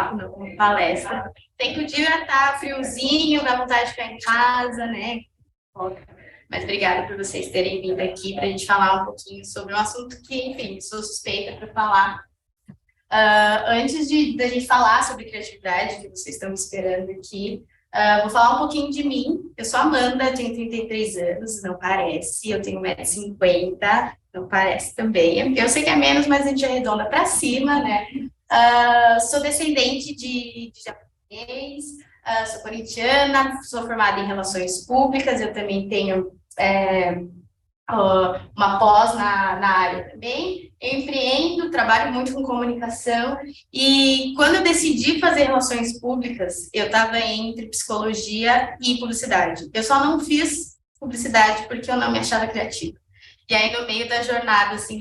bate-papo, não como palestra. Tem que o dia tá friozinho, dá vontade de ficar em casa, né? Mas obrigada por vocês terem vindo aqui para a gente falar um pouquinho sobre um assunto que, enfim, sou suspeita para falar. Antes da gente falar sobre criatividade, que vocês estão me esperando aqui, vou falar um pouquinho de mim. Eu sou Amanda, tenho 33 anos, não parece. Eu tenho 1,50 m, não parece também. Eu sei que é menos, mas a gente arredonda para cima, né? Sou descendente de japonês, sou corintiana, sou formada em relações públicas, eu também tenho uma pós na área também. Eu empreendo, trabalho muito com comunicação, e quando eu decidi fazer relações públicas, eu estava entre psicologia e publicidade. Eu só não fiz publicidade porque eu não me achava criativa. E aí, no meio da jornada, assim,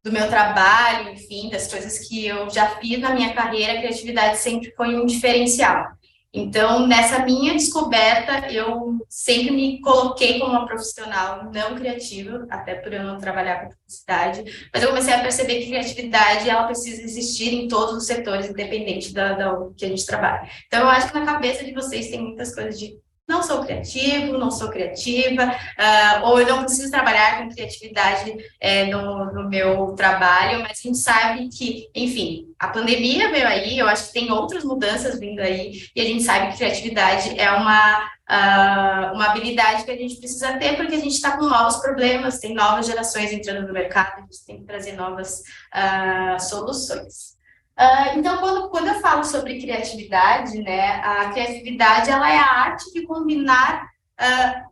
do meu trabalho, enfim, das coisas que eu já fiz na minha carreira, a criatividade sempre foi um diferencial. Então, nessa minha descoberta, eu sempre me coloquei como uma profissional não criativa, até por eu não trabalhar com publicidade, mas eu comecei a perceber que criatividade, ela precisa existir em todos os setores, independente da que a gente trabalha. Então, eu acho que na cabeça de vocês tem muitas coisas de não sou criativo, não sou criativa, ou eu não preciso trabalhar com criatividade no meu trabalho, mas a gente sabe que, enfim, a pandemia veio aí, eu acho que tem outras mudanças vindo aí, e a gente sabe que criatividade é uma habilidade que a gente precisa ter, porque a gente está com novos problemas, tem novas gerações entrando no mercado, a gente tem que trazer novas soluções. Então, quando eu falo sobre criatividade, né, a criatividade ela é a arte de combinar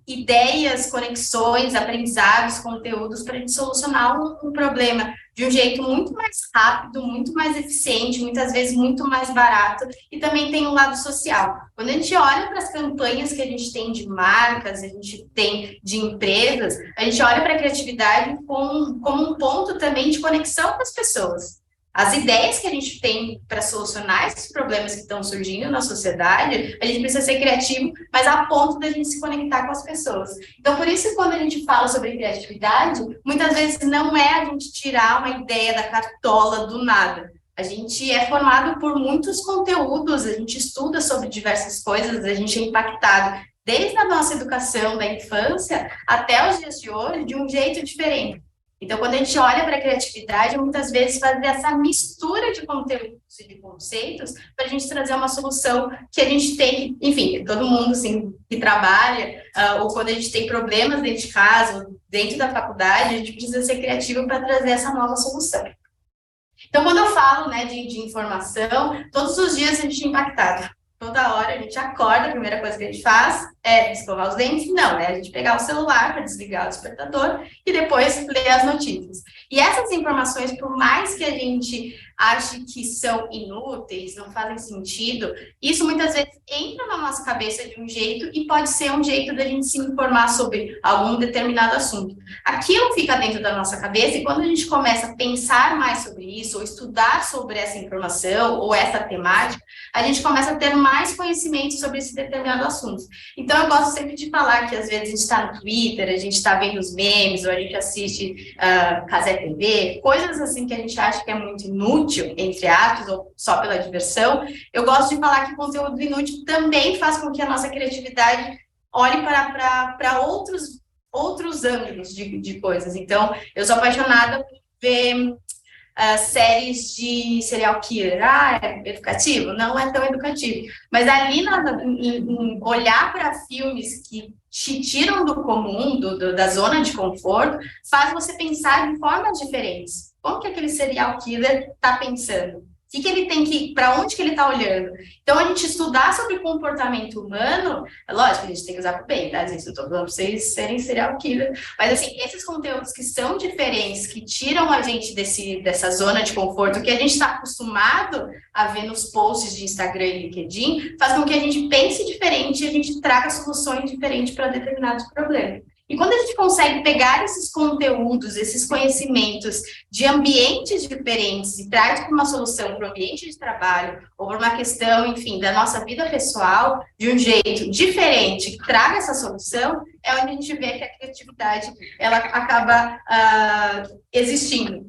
ideias, conexões, aprendizados, conteúdos para a gente solucionar um problema de um jeito muito mais rápido, muito mais eficiente, muitas vezes muito mais barato, e também tem um lado social. Quando a gente olha para as campanhas que a gente tem de marcas, a gente tem de empresas, a gente olha para a criatividade como um ponto também de conexão com as pessoas. As ideias que a gente tem para solucionar esses problemas que estão surgindo na sociedade, a gente precisa ser criativo, mas a ponto da gente se conectar com as pessoas. Então, por isso, quando a gente fala sobre criatividade, muitas vezes não é a gente tirar uma ideia da cartola do nada. A gente é formado por muitos conteúdos, a gente estuda sobre diversas coisas, a gente é impactado desde a nossa educação da infância até os dias de hoje de um jeito diferente. Então, quando a gente olha para a criatividade, muitas vezes fazer essa mistura de conteúdos e de conceitos para a gente trazer uma solução que a gente tem, enfim, todo mundo assim, que trabalha, ou quando a gente tem problemas dentro de casa, ou dentro da faculdade, a gente precisa ser criativo para trazer essa nova solução. Então, quando eu falo, né, de informação, todos os dias a gente é impactado. Toda hora a gente acorda, a primeira coisa que a gente faz é escovar os dentes? Não, é a gente pegar o celular para desligar o despertador e depois ler as notícias. E essas informações, por mais que a gente ache que são inúteis, não fazem sentido, isso muitas vezes entra na nossa cabeça de um jeito e pode ser um jeito da gente se informar sobre algum determinado assunto. Aquilo fica dentro da nossa cabeça e quando a gente começa a pensar mais sobre isso, ou estudar sobre essa informação ou essa temática, a gente começa a ter mais conhecimento sobre esse determinado assunto. Então, eu gosto sempre de falar que, às vezes, a gente está no Twitter, a gente está vendo os memes, ou a gente assiste Cazé TV, coisas assim que a gente acha que é muito inútil, entre aspas, ou só pela diversão. Eu gosto de falar que conteúdo inútil também faz com que a nossa criatividade olhe para outros ângulos de coisas. Então, eu sou apaixonada por ver séries de serial killer. É educativo? Não é tão educativo. Mas ali, em olhar para filmes que te tiram do comum, da zona de conforto, faz você pensar de formas diferentes. Como que aquele serial killer está pensando? O que ele tem que, para onde que ele está olhando? Então, a gente estudar sobre comportamento humano, é lógico, a gente tem que usar para o bem, tá? Isso, eu estou falando para vocês serem serial killer. Mas, assim, esses conteúdos que são diferentes, que tiram a gente dessa zona de conforto, que a gente está acostumado a ver nos posts de Instagram e LinkedIn, faz com que a gente pense diferente e a gente traga soluções diferentes para determinados problemas. E quando a gente consegue pegar esses conteúdos, esses conhecimentos de ambientes diferentes e traz para uma solução para o ambiente de trabalho ou para uma questão, enfim, da nossa vida pessoal, de um jeito diferente, que traga essa solução, é onde a gente vê que a criatividade ela acaba existindo.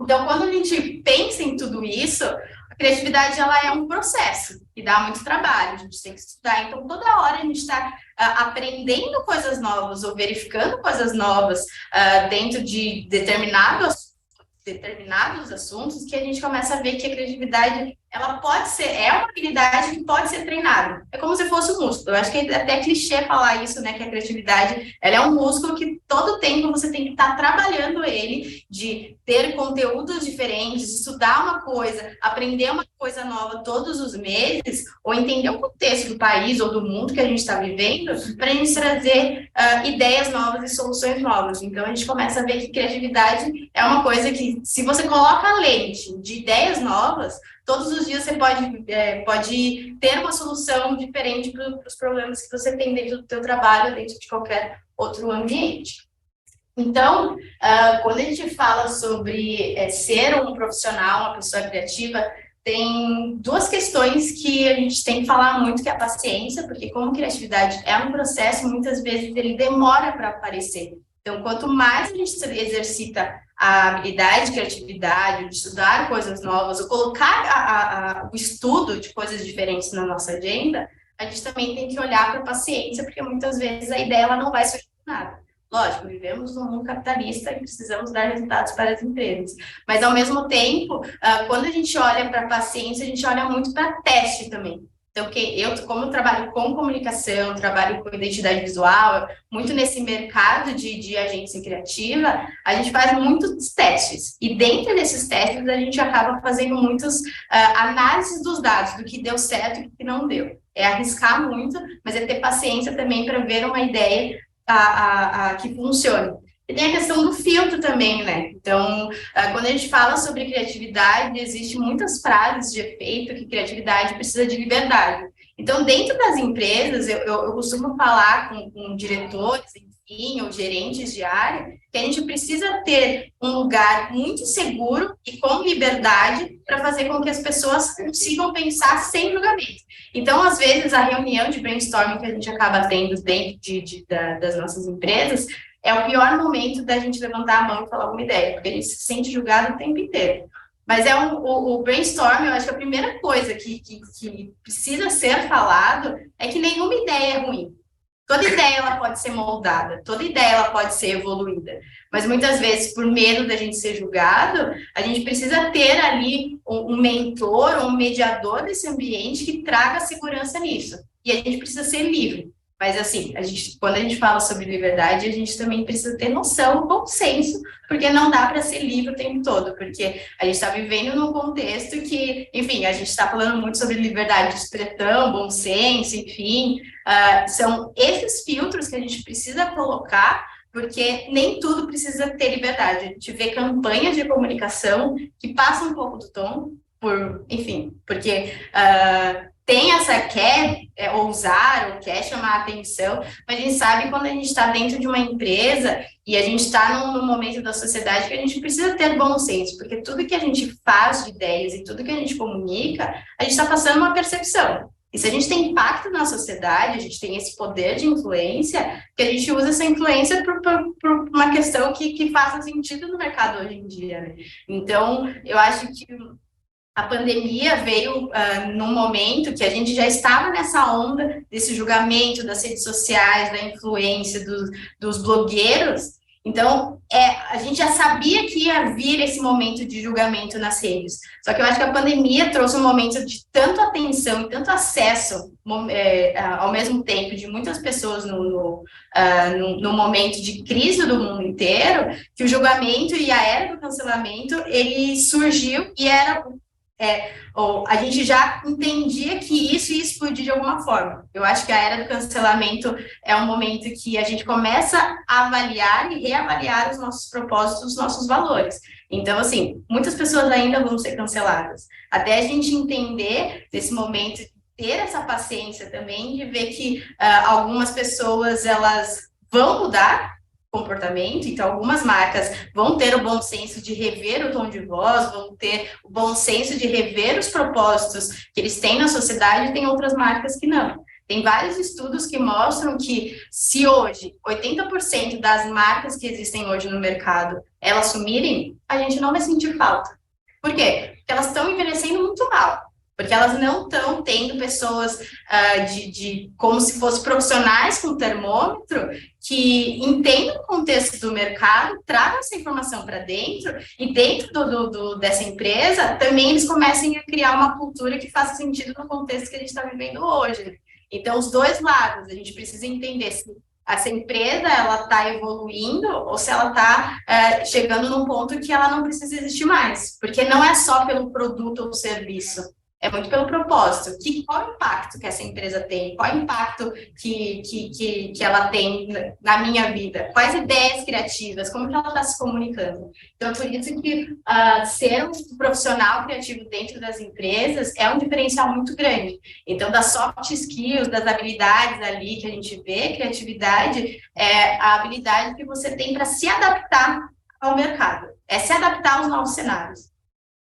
Então, quando a gente pensa em tudo isso, a criatividade, ela é um processo que dá muito trabalho, a gente tem que estudar, então toda hora a gente está aprendendo coisas novas ou verificando coisas novas dentro de determinados assuntos, que a gente começa a ver que a criatividade, ela pode ser, é uma habilidade que pode ser treinada. É como se fosse um músculo. Eu acho que é até clichê falar isso, né, que a criatividade, ela é um músculo que todo tempo você tem que estar trabalhando ele, de ter conteúdos diferentes, estudar uma coisa, aprender uma coisa nova todos os meses, ou entender o contexto do país ou do mundo que a gente está vivendo, para a gente trazer ideias novas e soluções novas. Então, a gente começa a ver que criatividade é uma coisa que, se você coloca a lente de ideias novas, todos os dias você pode ter uma solução diferente para os problemas que você tem dentro do seu trabalho, dentro de qualquer outro ambiente. Então, quando a gente fala sobre ser um profissional, uma pessoa criativa, tem duas questões que a gente tem que falar muito, que é a paciência, porque como criatividade é um processo, muitas vezes ele demora para aparecer. Então, quanto mais a gente exercita a habilidade de criatividade, de estudar coisas novas, ou colocar o estudo de coisas diferentes na nossa agenda, a gente também tem que olhar para a paciência, porque muitas vezes a ideia ela não vai surgir do nada. Lógico, vivemos num mundo capitalista e precisamos dar resultados para as empresas. Mas, ao mesmo tempo, quando a gente olha para a paciência, a gente olha muito para teste também. Então, como eu trabalho com comunicação, trabalho com identidade visual, muito nesse mercado de agência criativa, a gente faz muitos testes. E dentro desses testes, a gente acaba fazendo muitas análises dos dados, do que deu certo e do que não deu. É arriscar muito, mas é ter paciência também para ver uma ideia que funcione. E tem a questão do filtro também, né? Então, quando a gente fala sobre criatividade, existem muitas frases de efeito que criatividade precisa de liberdade. Então, dentro das empresas, eu costumo falar com diretores, enfim, ou gerentes de área, que a gente precisa ter um lugar muito seguro e com liberdade para fazer com que as pessoas consigam pensar sem julgamento. Então, às vezes, a reunião de brainstorming que a gente acaba tendo dentro das nossas empresas é o pior momento da gente levantar a mão e falar alguma ideia, porque a gente se sente julgado o tempo inteiro. Mas o brainstorming, eu acho que a primeira coisa que precisa ser falado é que nenhuma ideia é ruim. Toda ideia ela pode ser moldada, toda ideia ela pode ser evoluída, mas muitas vezes, por medo da gente ser julgado, a gente precisa ter ali um mentor, um mediador desse ambiente que traga segurança nisso. E a gente precisa ser livre. Mas, assim, quando a gente fala sobre liberdade, a gente também precisa ter noção, bom senso, porque não dá para ser livre o tempo todo, porque a gente está vivendo num contexto que, enfim, a gente está falando muito sobre liberdade de expressão, bom senso, enfim, são esses filtros que a gente precisa colocar, porque nem tudo precisa ter liberdade. A gente vê campanhas de comunicação que passam um pouco do tom, enfim, porque quer ousar ou quer chamar a atenção, mas a gente sabe quando a gente está dentro de uma empresa e a gente está num momento da sociedade que a gente precisa ter bom senso, porque tudo que a gente faz de ideias e tudo que a gente comunica, a gente está passando uma percepção. E se a gente tem impacto na sociedade, a gente tem esse poder de influência, que a gente usa essa influência por uma questão que faça sentido no mercado hoje em dia, né? Então, eu acho que a pandemia veio num momento que a gente já estava nessa onda desse julgamento das redes sociais, da influência dos blogueiros. Então, a gente já sabia que ia vir esse momento de julgamento nas redes. Só que eu acho que a pandemia trouxe um momento de tanta atenção e tanto acesso ao mesmo tempo de muitas pessoas no momento de crise do mundo inteiro, que o julgamento e a era do cancelamento, ele surgiu e era... a gente já entendia que isso ia explodir de alguma forma. Eu acho que a era do cancelamento é um momento que a gente começa a avaliar e reavaliar os nossos propósitos, os nossos valores. Então, assim, muitas pessoas ainda vão ser canceladas. Até a gente entender desse momento, ter essa paciência também de ver que algumas pessoas, elas vão mudar comportamento, então algumas marcas vão ter o bom senso de rever o tom de voz, vão ter o bom senso de rever os propósitos que eles têm na sociedade, e tem outras marcas que não. Tem vários estudos que mostram que se hoje 80% das marcas que existem hoje no mercado, elas sumirem, a gente não vai sentir falta. Por quê? que elas estão envelhecendo muito mal, porque elas não estão tendo pessoas como se fossem profissionais com termômetro que entendam o contexto do mercado, tragam essa informação para dentro, e dentro dessa empresa também eles comecem a criar uma cultura que faça sentido no contexto que a gente está vivendo hoje. Então, os dois lados, a gente precisa entender se essa empresa ela está evoluindo ou se ela está chegando num ponto que ela não precisa existir mais, porque não é só pelo produto ou serviço, é muito pelo propósito. Qual o impacto que essa empresa tem? Qual o impacto que ela tem na minha vida? Quais ideias criativas? Como que ela está se comunicando? Então, é por isso que ser um profissional criativo dentro das empresas é um diferencial muito grande. Então, das soft skills, das habilidades ali que a gente vê, criatividade é a habilidade que você tem para se adaptar ao mercado. É se adaptar aos novos cenários.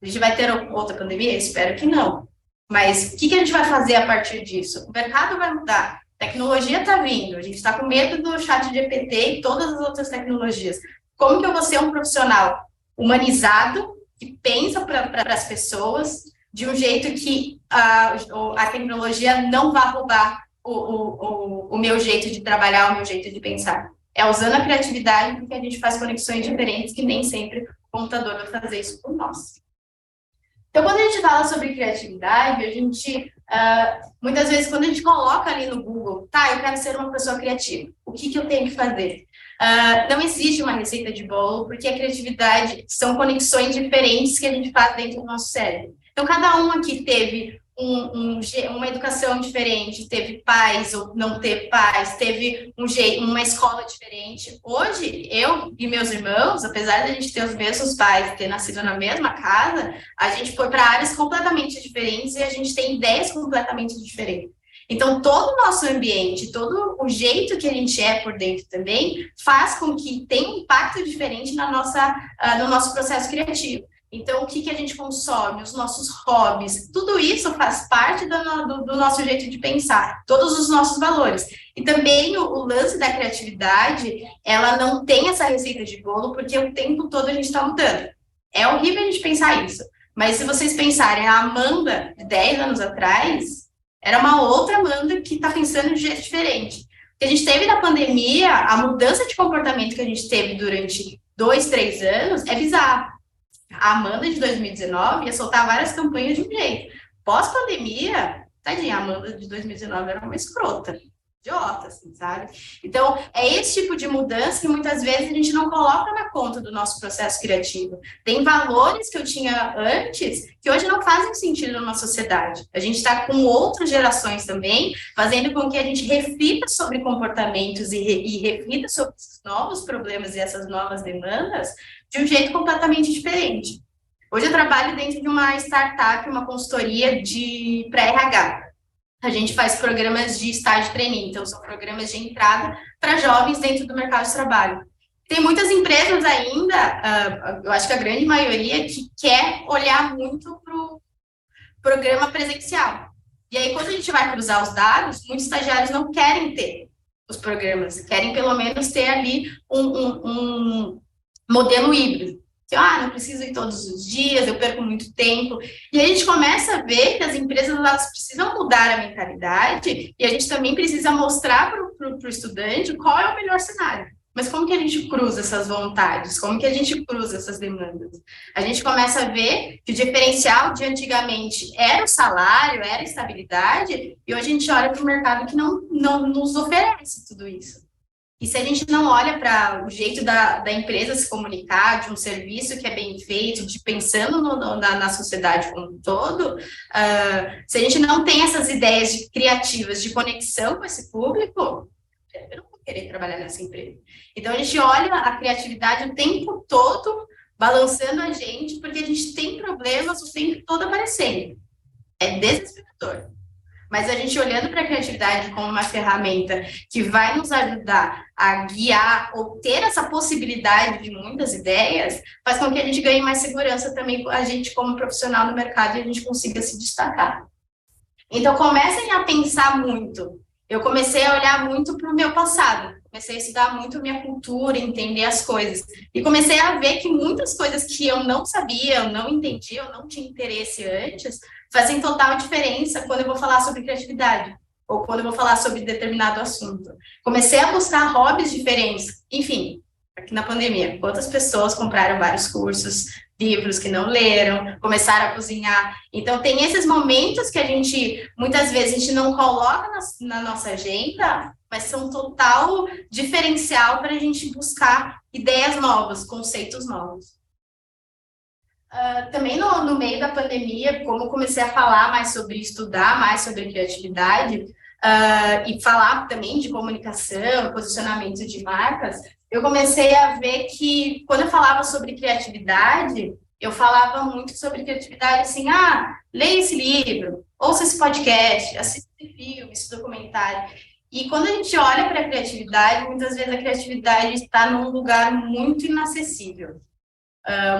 A gente vai ter outra pandemia? Espero que não. Mas o que a gente vai fazer a partir disso? O mercado vai mudar, a tecnologia está vindo, a gente está com medo do ChatGPT e todas as outras tecnologias. Como que eu vou ser um profissional humanizado, que pensa para as pessoas, de um jeito que a tecnologia não vá roubar o meu jeito de trabalhar, o meu jeito de pensar? É usando a criatividade que a gente faz conexões diferentes, que nem sempre o computador vai fazer isso por nós. Então, quando a gente fala sobre criatividade, a gente, muitas vezes, quando a gente coloca ali no Google, tá, eu quero ser uma pessoa criativa, o que eu tenho que fazer? Não existe uma receita de bolo, porque a criatividade são conexões diferentes que a gente faz dentro do nosso cérebro. Então, cada um aqui teve uma educação diferente, teve pais ou não teve pais, teve uma escola diferente. Hoje, eu e meus irmãos, apesar de a gente ter os mesmos pais, ter nascido na mesma casa, a gente foi para áreas completamente diferentes e a gente tem ideias completamente diferentes. Então, todo o nosso ambiente, todo o jeito que a gente é por dentro também, faz com que tenha um impacto diferente no nosso processo criativo. Então, o que a gente consome, os nossos hobbies, tudo isso faz parte do nosso jeito de pensar, todos os nossos valores. E também o lance da criatividade, ela não tem essa receita de bolo, porque o tempo todo a gente está mudando. É horrível a gente pensar isso, mas se vocês pensarem, a Amanda, de 10 anos atrás, era uma outra Amanda que está pensando de um jeito diferente. O que a gente teve na pandemia, a mudança de comportamento que a gente teve durante 2, 3 anos, é bizarro. A Amanda de 2019 ia soltar várias campanhas de um jeito. Pós-pandemia, tadinha, a Amanda de 2019 era uma escrota, idiota, assim, sabe? Então, é esse tipo de mudança que muitas vezes a gente não coloca na conta do nosso processo criativo. Tem valores que eu tinha antes que hoje não fazem sentido na sociedade. A gente está com outras gerações também, fazendo com que a gente reflita sobre comportamentos e reflita sobre esses novos problemas e essas novas demandas de um jeito completamente diferente. Hoje eu trabalho dentro de uma startup, uma consultoria para RH. A gente faz programas de estágio trainee, então são programas de entrada para jovens dentro do mercado de trabalho. Tem muitas empresas ainda, eu acho que a grande maioria, que quer olhar muito para o programa presencial. E aí, quando a gente vai cruzar os dados, muitos estagiários não querem ter os programas, querem pelo menos ter ali um modelo híbrido. Que, não preciso ir todos os dias, eu perco muito tempo. E a gente começa a ver que as empresas elas precisam mudar a mentalidade e a gente também precisa mostrar para o estudante qual é o melhor cenário. Mas como que a gente cruza essas vontades? Como que a gente cruza essas demandas? A gente começa a ver que o diferencial de antigamente era o salário, era a estabilidade, e hoje a gente olha para o mercado que não nos oferece tudo isso. E se a gente não olha para o jeito da empresa se comunicar, de um serviço que é bem feito, de pensando na sociedade como um todo, se a gente não tem essas ideias criativas de conexão com esse público, eu não vou querer trabalhar nessa empresa. Então, a gente olha a criatividade o tempo todo balançando a gente, porque a gente tem problemas o tempo todo aparecendo. É desesperador. Mas a gente olhando para a criatividade como uma ferramenta que vai nos ajudar a guiar ou ter essa possibilidade de muitas ideias, faz com que a gente ganhe mais segurança também, a gente como profissional no mercado, e a gente consiga se destacar. Então, comecem a pensar muito. Eu comecei a olhar muito para o meu passado. comecei a estudar muito minha cultura, entender as coisas. E comecei a ver que muitas coisas que eu não sabia, eu não entendia, eu não tinha interesse antes, fazem total diferença quando eu vou falar sobre criatividade, ou quando eu vou falar sobre determinado assunto. Comecei a buscar hobbies diferentes. Enfim, aqui na pandemia, quantas pessoas compraram vários cursos, livros que não leram, começaram a cozinhar. Então, tem esses momentos que a gente, muitas vezes, a gente não coloca na nossa agenda, mas são total diferencial para a gente buscar ideias novas, conceitos novos. Também no meio da pandemia, como eu comecei a falar mais sobre estudar mais sobre criatividade, e falar também de comunicação, posicionamento de marcas, eu comecei a ver que quando eu falava sobre criatividade, eu falava muito sobre criatividade assim, leia esse livro, ouça esse podcast, assista esse filme, esse documentário. E quando a gente olha para a criatividade, muitas vezes a criatividade está num lugar muito inacessível,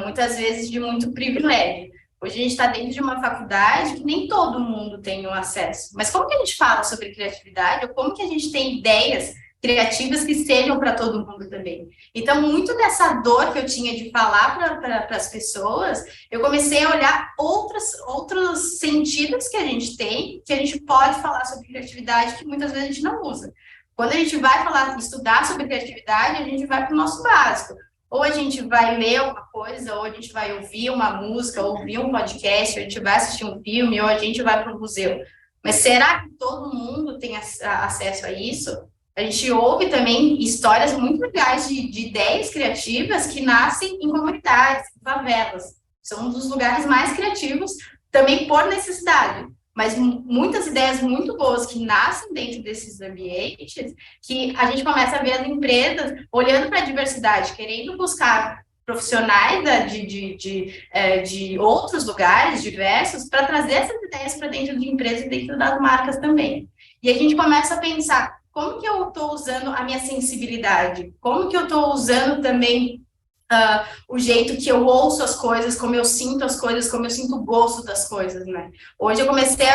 muitas vezes de muito privilégio. Hoje a gente está dentro de uma faculdade que nem todo mundo tem o acesso. Mas como que a gente fala sobre criatividade? Ou como que a gente tem ideias criativas que sejam para todo mundo também? Então, muito dessa dor que eu tinha de falar para as pessoas, eu comecei a olhar outros sentidos que a gente tem, que a gente pode falar sobre criatividade, que muitas vezes a gente não usa. Quando a gente vai estudar sobre criatividade, a gente vai para o nosso básico. Ou a gente vai ler uma coisa, ou a gente vai ouvir uma música, ou ouvir um podcast, ou a gente vai assistir um filme, ou a gente vai para um museu. Mas será que todo mundo tem acesso a isso? A gente ouve também histórias muito legais de ideias criativas que nascem em comunidades, em favelas. São um dos lugares mais criativos, também por necessidade. Mas muitas ideias muito boas que nascem dentro desses ambientes, que a gente começa a ver as empresas olhando para a diversidade, querendo buscar profissionais de outros lugares diversos para trazer essas ideias para dentro de empresas e dentro das marcas também. E a gente começa a pensar, como que eu estou usando a minha sensibilidade? Como que eu estou usando também o jeito que eu ouço as coisas, como eu sinto as coisas, como eu sinto o gosto das coisas, né? Hoje eu comecei,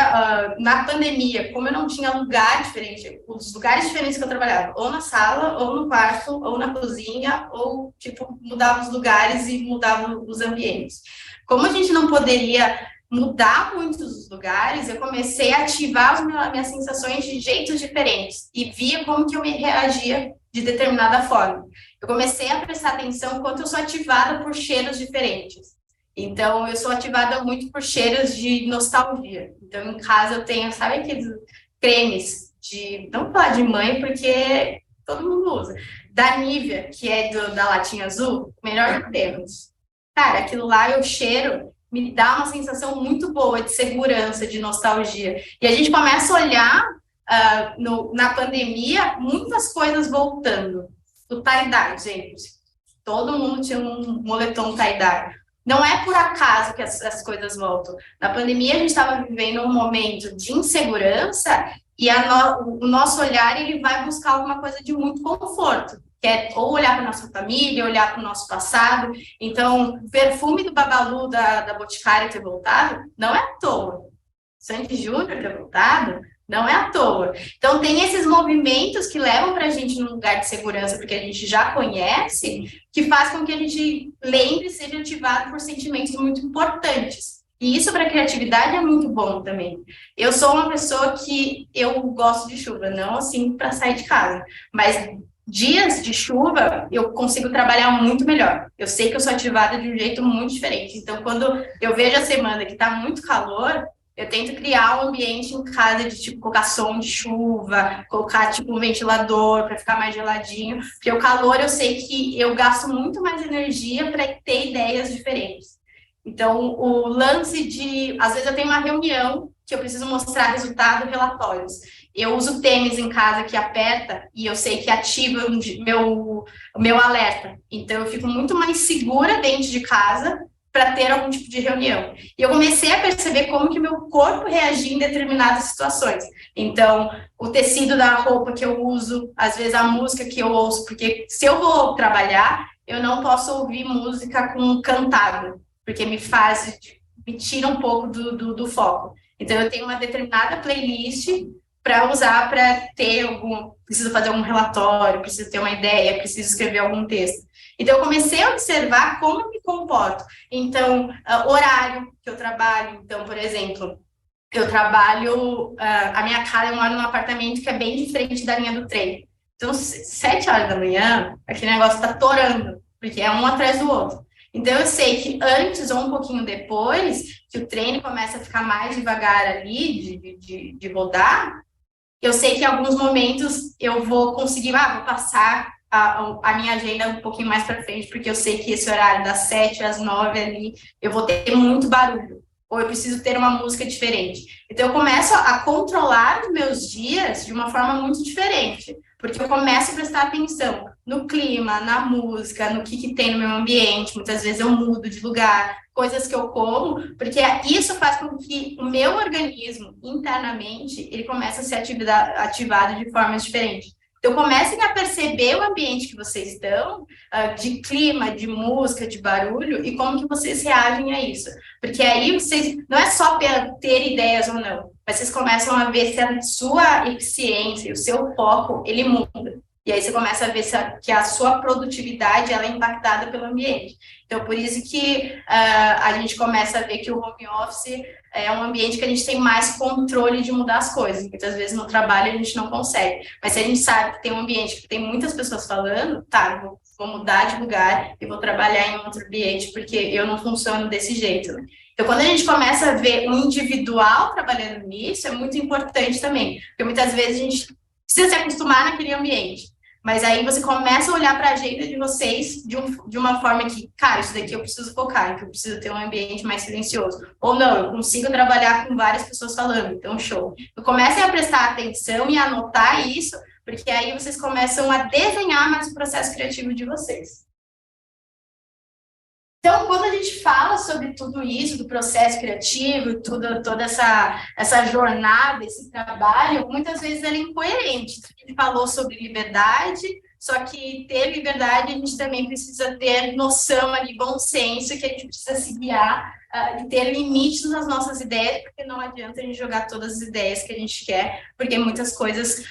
na pandemia, como eu não tinha lugar diferente, os lugares diferentes que eu trabalhava, ou na sala, ou no quarto, ou na cozinha, ou, tipo, mudava os lugares e mudava os ambientes. Como a gente não poderia mudar muitos os lugares, eu comecei a ativar as minhas sensações de jeitos diferentes e via como que eu me reagia de determinada forma. Eu comecei a prestar atenção quanto eu sou ativada por cheiros diferentes. Então, eu sou ativada muito por cheiros de nostalgia. Então, em casa eu tenho, sabe aqueles cremes de, não falar de mãe, porque todo mundo usa, da Nivea, que é da latinha azul, melhor que temos. Cara, aquilo lá, eu cheiro, me dá uma sensação muito boa de segurança, de nostalgia. E a gente começa a olhar, na pandemia, muitas coisas voltando. O tie-dye, gente. Todo mundo tinha um moletom tie-dye. Não é por acaso que as coisas voltam. Na pandemia, a gente estava vivendo um momento de insegurança e o nosso olhar ele vai buscar alguma coisa de muito conforto, que é ou olhar para nossa família, olhar para o nosso passado. Então, o perfume do Babalu, da Boticária ter voltado, não é à toa. Sandy Júnior ter voltado, não é à toa. Então, tem esses movimentos que levam para a gente num lugar de segurança, porque a gente já conhece, que faz com que a gente lembre e seja ativado por sentimentos muito importantes. E isso para a criatividade é muito bom também. Eu sou uma pessoa que eu gosto de chuva, não assim para sair de casa, mas dias de chuva eu consigo trabalhar muito melhor. Eu sei que eu sou ativada de um jeito muito diferente. Então, quando eu vejo a semana que está muito calor, eu tento criar um ambiente em casa de, tipo, colocar som de chuva, colocar, tipo, um ventilador para ficar mais geladinho, porque o calor eu sei que eu gasto muito mais energia para ter ideias diferentes. Então, o lance de... Às vezes eu tenho uma reunião que eu preciso mostrar resultado, relatórios. Eu uso tênis em casa que aperta e eu sei que ativa o meu alerta. Então, eu fico muito mais segura dentro de casa para ter algum tipo de reunião. E eu comecei a perceber como que meu corpo reagia em determinadas situações. Então, o tecido da roupa que eu uso, às vezes a música que eu ouço, porque se eu vou trabalhar, eu não posso ouvir música com cantado, porque me tira um pouco do foco. Então, eu tenho uma determinada playlist para usar para ter preciso fazer algum relatório, preciso ter uma ideia, preciso escrever algum texto. Então, eu comecei a observar como eu me comporto. Então, horário que eu trabalho. Então, por exemplo, eu trabalho, a minha casa, eu moro num apartamento que é bem diferente da linha do trem. Então, 7 horas da manhã, aquele negócio está torando, porque é um atrás do outro. Então, eu sei que antes ou um pouquinho depois, que o trem começa a ficar mais devagar ali, de rodar, eu sei que em alguns momentos eu vou conseguir, vou passar a minha agenda um pouquinho mais para frente, porque eu sei que esse horário das 7 às 9 ali, eu vou ter muito barulho, ou eu preciso ter uma música diferente. Então, eu começo a controlar os meus dias de uma forma muito diferente, porque eu começo a prestar atenção no clima, na música, no que tem no meu ambiente. Muitas vezes eu mudo de lugar, coisas que eu como, porque isso faz com que o meu organismo, internamente, ele comece a ser ativado de formas diferentes. Então, comecem a perceber o ambiente que vocês estão, de clima, de música, de barulho, e como que vocês reagem a isso. Porque aí vocês, não é só ter ideias ou não, mas vocês começam a ver se a sua eficiência, o seu foco, ele muda. E aí você começa a ver que a sua produtividade ela é impactada pelo ambiente. Então, por isso que a gente começa a ver que o home office é um ambiente que a gente tem mais controle de mudar as coisas. Muitas vezes no trabalho a gente não consegue. Mas se a gente sabe que tem um ambiente que tem muitas pessoas falando, tá, eu vou mudar de lugar e vou trabalhar em outro ambiente, porque eu não funciono desse jeito, né? Então, quando a gente começa a ver um individual trabalhando nisso, é muito importante também. Porque muitas vezes a gente precisa se acostumar naquele ambiente. Mas aí você começa a olhar para a agenda de vocês de uma forma que, cara, isso daqui eu preciso focar, que eu preciso ter um ambiente mais silencioso. Ou não, eu consigo trabalhar com várias pessoas falando, então show. Então comecem a prestar atenção e anotar isso, porque aí vocês começam a desenhar mais o processo criativo de vocês. Então, quando a gente fala sobre tudo isso, do processo criativo, toda essa jornada, esse trabalho, muitas vezes ele é incoerente. A gente falou sobre liberdade, só que ter liberdade a gente também precisa ter noção ali, bom senso, que a gente precisa se guiar e ter limites nas nossas ideias, porque não adianta a gente jogar todas as ideias que a gente quer, porque muitas coisas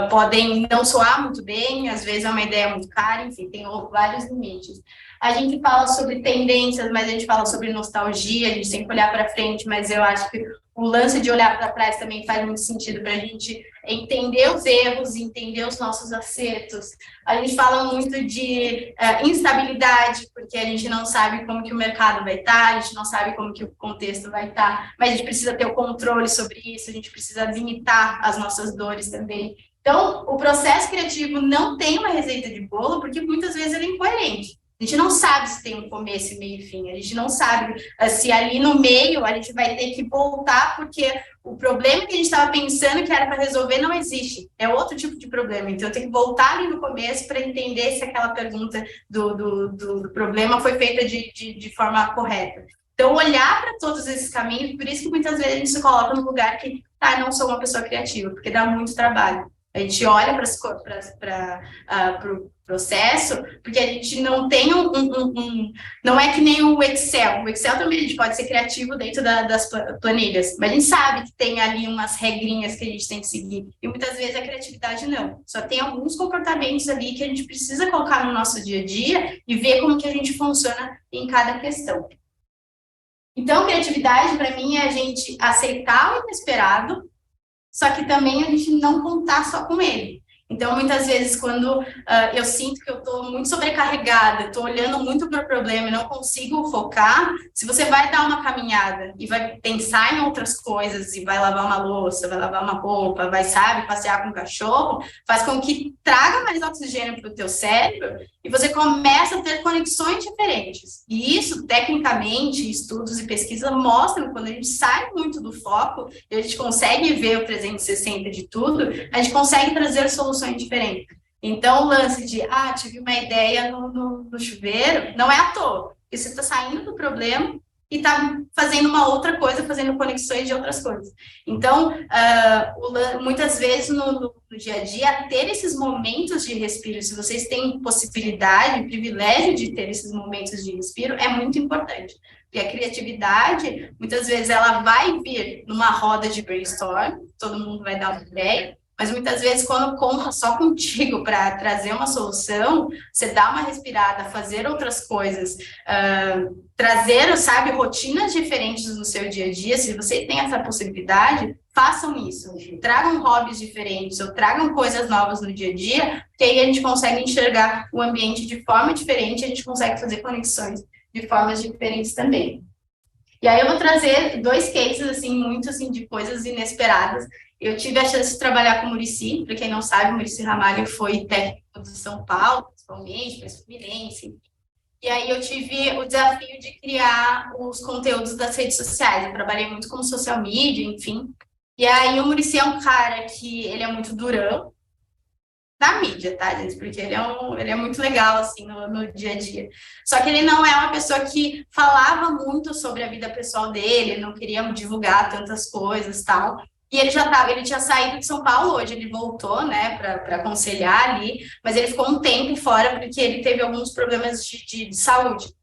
podem não soar muito bem, às vezes é uma ideia muito cara, enfim, tem vários limites. A gente fala sobre tendências, mas a gente fala sobre nostalgia, a gente tem que olhar para frente, mas eu acho que o lance de olhar para trás também faz muito sentido para a gente entender os erros, entender os nossos acertos. A gente fala muito de instabilidade, porque a gente não sabe como que o mercado vai estar, a gente não sabe como que o contexto vai estar, mas a gente precisa ter o controle sobre isso, a gente precisa limitar as nossas dores também. Então, o processo criativo não tem uma receita de bolo, porque muitas vezes ele é incoerente. A gente não sabe se tem um começo, meio e fim. A gente não sabe se ali no meio a gente vai ter que voltar, porque o problema que a gente estava pensando que era para resolver não existe. É outro tipo de problema. Então, eu tenho que voltar ali no começo para entender se aquela pergunta do problema foi feita de forma correta. Então, olhar para todos esses caminhos, por isso que muitas vezes a gente se coloca no lugar que, não sou uma pessoa criativa, porque dá muito trabalho. A gente olha para o processo, porque a gente não tem não é que nem o Excel. O Excel também a gente pode ser criativo dentro das planilhas, mas a gente sabe que tem ali umas regrinhas que a gente tem que seguir. E muitas vezes a criatividade não. Só tem alguns comportamentos ali que a gente precisa colocar no nosso dia a dia e ver como que a gente funciona em cada questão. Então, criatividade, para mim, é a gente aceitar o inesperado, só que também a gente não contar só com ele. Então, muitas vezes, quando eu sinto que eu estou muito sobrecarregada, estou olhando muito para o problema e não consigo focar, se você vai dar uma caminhada e vai pensar em outras coisas, e vai lavar uma louça, vai lavar uma roupa, vai, passear com o cachorro, faz com que traga mais oxigênio para o teu cérebro e você começa a ter conexões diferentes. E isso, tecnicamente, estudos e pesquisas mostram que quando a gente sai muito do foco e a gente consegue ver o 360 de tudo, a gente consegue trazer soluções diferentes. Então, o lance de, tive uma ideia no chuveiro, não é à toa. Porque você está saindo do problema e está fazendo uma outra coisa, fazendo conexões de outras coisas. Então, muitas vezes no dia a dia, ter esses momentos de respiro, se vocês têm possibilidade, privilégio de ter esses momentos de respiro, é muito importante. Porque a criatividade, muitas vezes, ela vai vir numa roda de brainstorm, todo mundo vai dar uma ideia, mas muitas vezes, quando conta só contigo para trazer uma solução, você dá uma respirada, fazer outras coisas, trazer, sabe, rotinas diferentes no seu dia a dia. Se você tem essa possibilidade, façam isso. Tragam hobbies diferentes ou tragam coisas novas no dia a dia, porque aí a gente consegue enxergar o ambiente de forma diferente, a gente consegue fazer conexões de formas diferentes também. E aí eu vou trazer 2 cases, assim, muito, assim, de coisas inesperadas. Eu tive a chance de trabalhar com o Muricy, para quem não sabe, o Muricy Ramalho foi técnico de São Paulo, principalmente, para Fluminense. E aí eu tive o desafio de criar os conteúdos das redes sociais. Eu trabalhei muito como social media, enfim. E aí o Muricy é um cara que ele é muito durão, da mídia, tá, gente? Porque ele é muito legal, assim, no dia a dia. Só que ele não é uma pessoa que falava muito sobre a vida pessoal dele, não queria divulgar tantas coisas, tal. E ele tinha saído de São Paulo, hoje ele voltou, né, para aconselhar ali, mas ele ficou um tempo fora porque ele teve alguns problemas de saúde.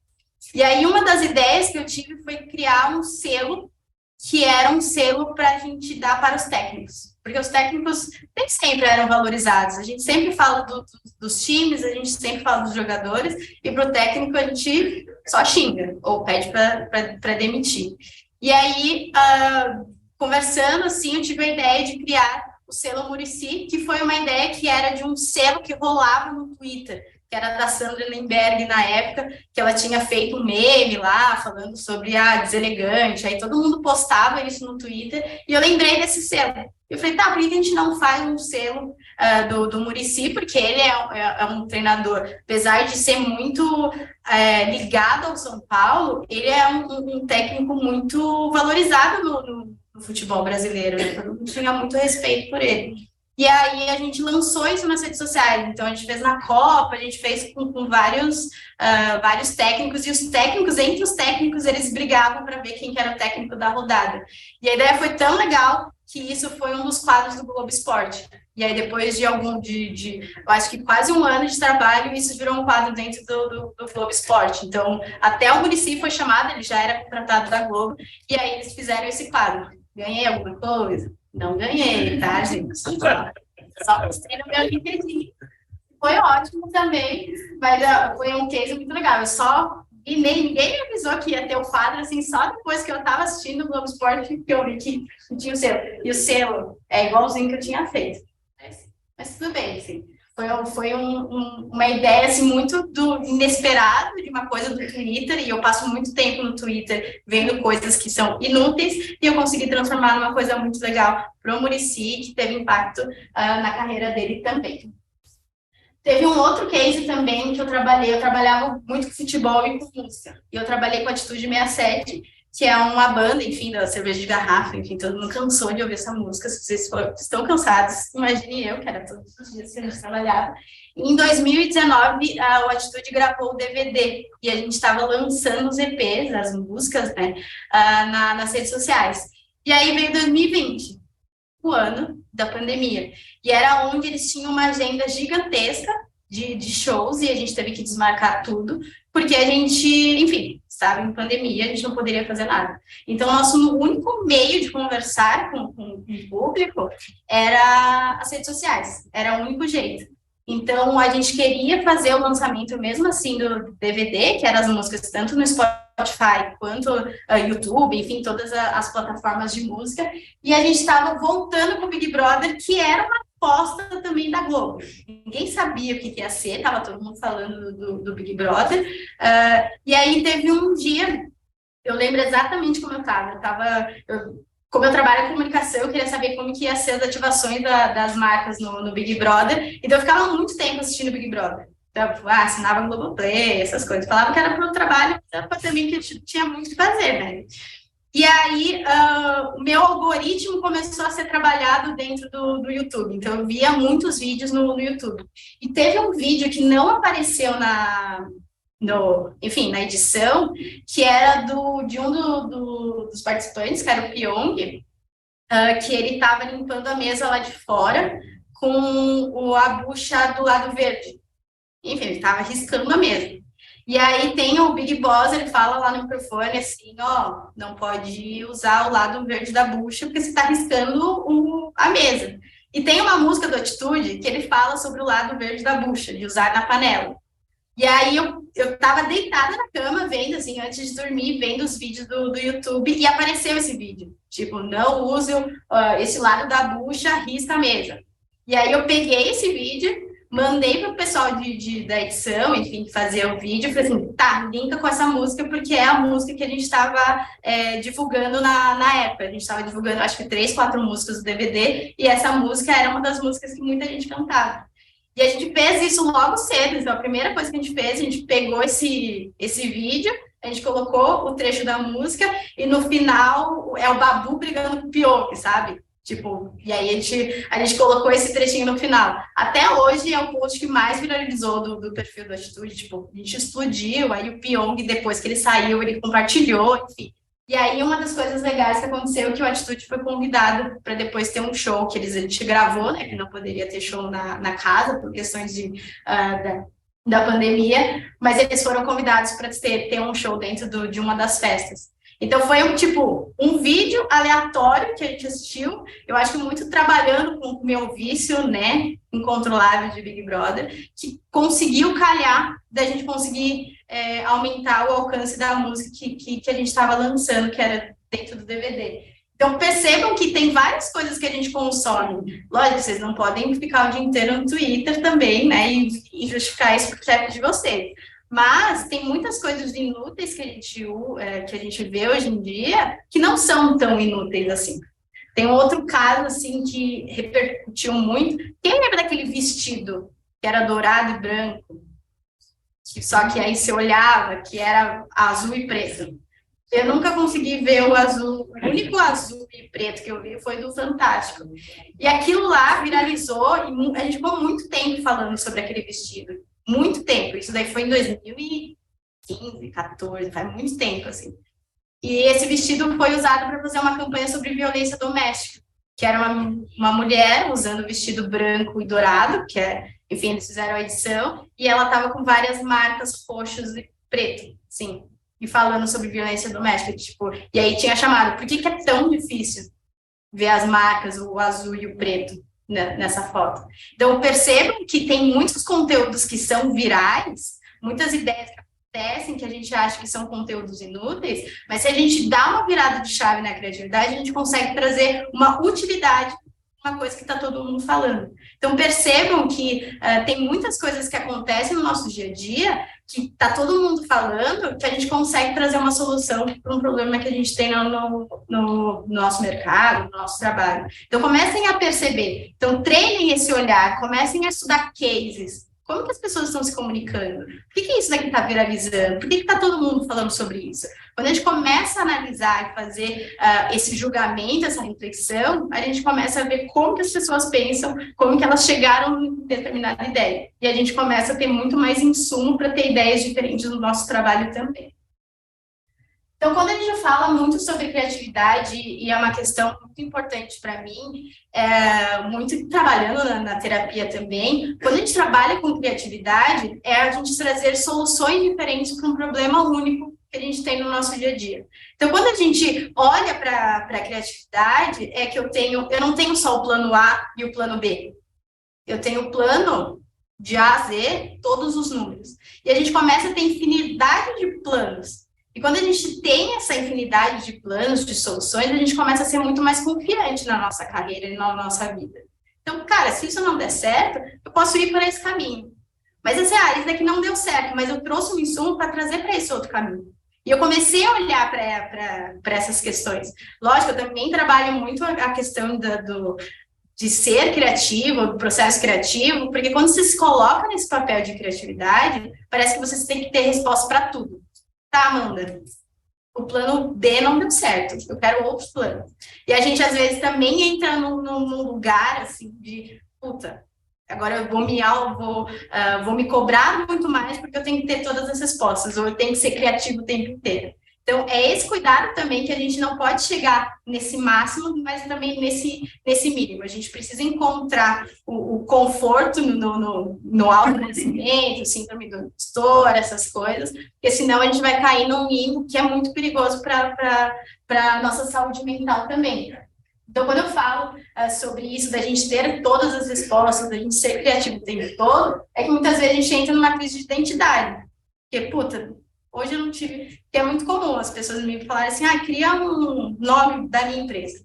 E aí uma das ideias que eu tive foi criar um selo, que era um selo para a gente dar para os técnicos, porque os técnicos nem sempre eram valorizados. A gente sempre fala dos times, a gente sempre fala dos jogadores, e para o técnico a gente só xinga, ou pede para demitir. E aí, conversando, assim, eu tive a ideia de criar o selo Muricy, que foi uma ideia que era de um selo que rolava no Twitter, que era da Sandra Lemberg na época, que ela tinha feito um meme lá, falando sobre a deselegante, aí todo mundo postava isso no Twitter, e eu lembrei desse selo. Eu falei, tá, por que a gente não faz um selo do Muricy? Porque ele é um treinador, apesar de ser muito ligado ao São Paulo, ele é um técnico muito valorizado no futebol brasileiro, né? Todo mundo tinha muito respeito por ele. E aí a gente lançou isso nas redes sociais. Então a gente fez na Copa, a gente fez com vários técnicos, e os técnicos, entre os técnicos, eles brigavam para ver quem que era o técnico da rodada. E a ideia foi tão legal que isso foi um dos quadros do Globo Esporte. E aí depois de eu acho que quase um ano de trabalho, isso virou um quadro dentro do Globo Esporte. Então até o Muricy foi chamado, ele já era contratado da Globo, e aí eles fizeram esse quadro. Ganhei alguma coisa? Não ganhei, tá, gente? Só mostrei no meu LinkedIn. Foi ótimo também, mas foi um case muito legal. E ninguém me avisou que ia ter o quadro, assim, só depois que eu estava assistindo o Globo Esporte, que eu vi que tinha o selo. E o selo é igualzinho que eu tinha feito. Mas tudo bem, assim. Foi uma ideia, assim, muito inesperado, de uma coisa do Twitter, e eu passo muito tempo no Twitter vendo coisas que são inúteis, e eu consegui transformar numa coisa muito legal para o Muricy, que teve impacto na carreira dele também. Teve um outro case também que eu trabalhava muito com futebol e com música, e eu trabalhei com a Atitude 67, que é uma banda, enfim, da cerveja de garrafa, enfim, todo mundo cansou de ouvir essa música. Se vocês estão cansados, imagine eu, que era todos os dias que a gente trabalhava. Em 2019, o Atitude gravou o DVD, e a gente estava lançando os EPs, as músicas, né, nas redes sociais. E aí veio 2020, o ano da pandemia, e era onde eles tinham uma agenda gigantesca de shows, e a gente teve que desmarcar tudo, porque a gente, enfim, estava em pandemia, a gente não poderia fazer nada. Então, nosso único meio de conversar com o público era as redes sociais, era o único jeito. Então, a gente queria fazer o lançamento mesmo assim do DVD, que eram as músicas tanto no Spotify quanto YouTube, enfim, todas as plataformas de música, e a gente estava voltando com o Big Brother, que era uma aposta também da Globo. Ninguém sabia o que ia ser, estava todo mundo falando do Big Brother, e aí teve um dia, eu lembro exatamente como eu estava, como eu trabalho em comunicação, eu queria saber como que ia ser as ativações das marcas no Big Brother, então eu ficava muito tempo assistindo Big Brother. Então, assinava no Globoplay, essas coisas. Falava que era para o trabalho, para também que eu tinha muito o que fazer, né? E aí, o meu algoritmo começou a ser trabalhado dentro do YouTube. Então, eu via muitos vídeos no YouTube. E teve um vídeo que não apareceu enfim, na edição, que era de um dos participantes, que era o Pyong, que ele estava limpando a mesa lá de fora com a bucha do lado verde. Enfim, ele estava riscando a mesa. E aí tem o Big Boss, ele fala lá no microfone assim, ó, não pode usar o lado verde da bucha porque você está riscando a mesa. E tem uma música do Atitude que ele fala sobre o lado verde da bucha, de usar na panela. E aí eu tava deitada na cama, vendo, assim, antes de dormir, vendo os vídeos do YouTube, e apareceu esse vídeo. Tipo, não use esse lado da bucha, risca a mesa. E aí eu peguei esse vídeo, mandei pro pessoal da edição, enfim, que fazia o vídeo, falei assim, tá, linka com essa música, porque é a música que a gente estava divulgando na época. A gente estava divulgando, acho que 3, 4 músicas do DVD, e essa música era uma das músicas que muita gente cantava. E a gente fez isso logo cedo, então a primeira coisa que a gente fez, a gente pegou esse vídeo, a gente colocou o trecho da música, e no final é o Babu brigando com o Pyong, sabe? Tipo, e aí a gente colocou esse trechinho no final. Até hoje é o post que mais viralizou do perfil do Atitude, tipo, a gente explodiu, aí o Pyong, depois que ele saiu, ele compartilhou, enfim. E aí, uma das coisas legais que aconteceu é que o Atitude foi convidado para depois ter um show que a gente gravou, né? Que não poderia ter show na casa por questões da pandemia, mas eles foram convidados para ter um show dentro de uma das festas. Então, foi um vídeo aleatório que a gente assistiu, eu acho que muito trabalhando com o meu vício, né, incontrolável de Big Brother, que conseguiu calhar da gente conseguir aumentar o alcance da música que a gente estava lançando, que era dentro do DVD. Então, percebam que tem várias coisas que a gente consome. Lógico, vocês não podem ficar o dia inteiro no Twitter também, né, e justificar isso para o chefe de vocês. Mas tem muitas coisas inúteis que a gente vê hoje em dia que não são tão inúteis assim. Tem um outro caso, assim, que repercutiu muito. Quem lembra daquele vestido que era dourado e branco? Só que aí você olhava, que era azul e preto. Eu nunca consegui ver o azul. O único azul e preto que eu vi foi do Fantástico. E aquilo lá viralizou e a gente ficou muito tempo falando sobre aquele vestido. Muito tempo. Isso daí foi em 2015, 14, faz muito tempo, assim. E esse vestido foi usado para fazer uma campanha sobre violência doméstica, que era uma mulher usando vestido branco e dourado, enfim, eles fizeram a edição, e ela estava com várias marcas roxas e preto, sim, e falando sobre violência doméstica, tipo, e aí tinha chamado, por que é tão difícil ver as marcas, o azul e o preto nessa foto? Então, percebam que tem muitos conteúdos que são virais, muitas ideias que acontecem, que a gente acha que são conteúdos inúteis, mas se a gente dá uma virada de chave na criatividade, a gente consegue trazer uma utilidade, uma coisa que está todo mundo falando. Então, percebam que tem muitas coisas que acontecem no nosso dia a dia, que está todo mundo falando, que a gente consegue trazer uma solução para um problema que a gente tem no nosso mercado, no nosso trabalho. Então, comecem a perceber. Então, treinem esse olhar, comecem a estudar cases. Como que as pessoas estão se comunicando? Por que isso daqui está viralizando? Por que está todo mundo falando sobre isso? Quando a gente começa a analisar e fazer esse julgamento, essa reflexão, a gente começa a ver como que as pessoas pensam, como que elas chegaram em determinada ideia. E a gente começa a ter muito mais insumo para ter ideias diferentes no nosso trabalho também. Então, quando a gente fala muito sobre criatividade, e é uma questão muito importante para mim, muito trabalhando na terapia também, quando a gente trabalha com criatividade, é a gente trazer soluções diferentes para um problema único que a gente tem no nosso dia a dia. Então, quando a gente olha para a criatividade, é que eu não tenho só o plano A e o plano B. Eu tenho o plano de A a Z, todos os números. E a gente começa a ter infinidade de planos. E quando a gente tem essa infinidade de planos, de soluções, a gente começa a ser muito mais confiante na nossa carreira e na nossa vida. Então, cara, se isso não der certo, eu posso ir para esse caminho. Mas assim, isso daqui não deu certo, mas eu trouxe um insumo para trazer para esse outro caminho. E eu comecei a olhar para essas questões. Lógico, eu também trabalho muito a questão de ser criativo, do processo criativo, porque quando você se coloca nesse papel de criatividade, parece que você tem que ter resposta para tudo. Tá, Amanda, o plano B não deu certo, eu quero outros planos. E a gente, às vezes, também entra num lugar, assim, de, puta, agora eu vou me cobrar muito mais porque eu tenho que ter todas as respostas, ou eu tenho que ser criativo o tempo inteiro. Então, é esse cuidado também que a gente não pode chegar nesse máximo, mas também nesse mínimo. A gente precisa encontrar o conforto no autoconhecimento, síndrome do impostor, essas coisas, porque senão a gente vai cair num limbo que é muito perigoso para a nossa saúde mental também. Então, quando eu falo sobre isso, da gente ter todas as respostas, da gente ser criativo o tempo todo, é que muitas vezes a gente entra numa crise de identidade. Porque, puta, hoje eu não tive... Que é muito comum as pessoas me falarem assim, cria um nome da minha empresa.